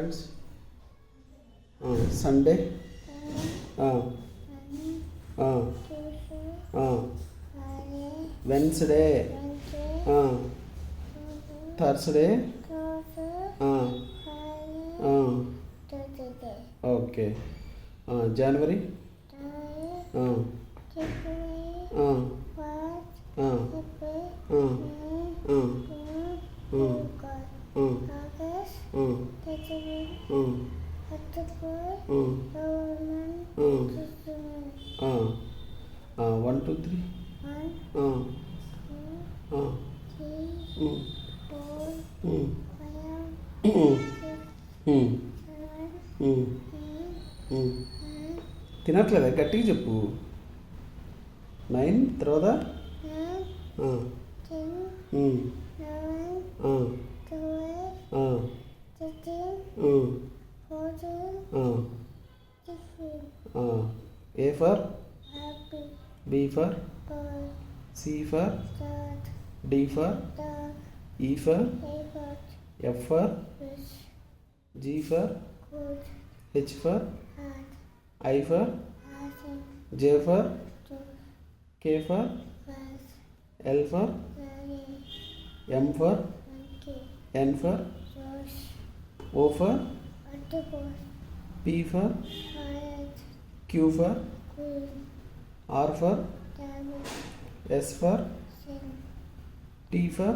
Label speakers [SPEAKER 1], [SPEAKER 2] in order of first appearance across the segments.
[SPEAKER 1] Friends. Sunday, Wednesday, Thursday, okay. January, one two three, తినట్లేదా? గట్టిగా చెప్పు. 9 తర్వాత 14, A for B for C for D for E for F for G for H for I for J for K for L for M for N for O for P for Q for R for S for T for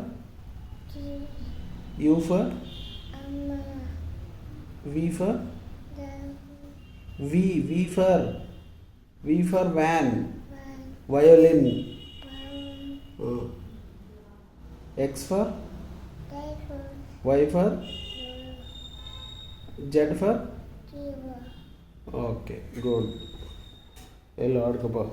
[SPEAKER 1] U for V for V for van, violin. X for Y for Z for. Okay, good. వెళ్ళి ఆడుకోపో.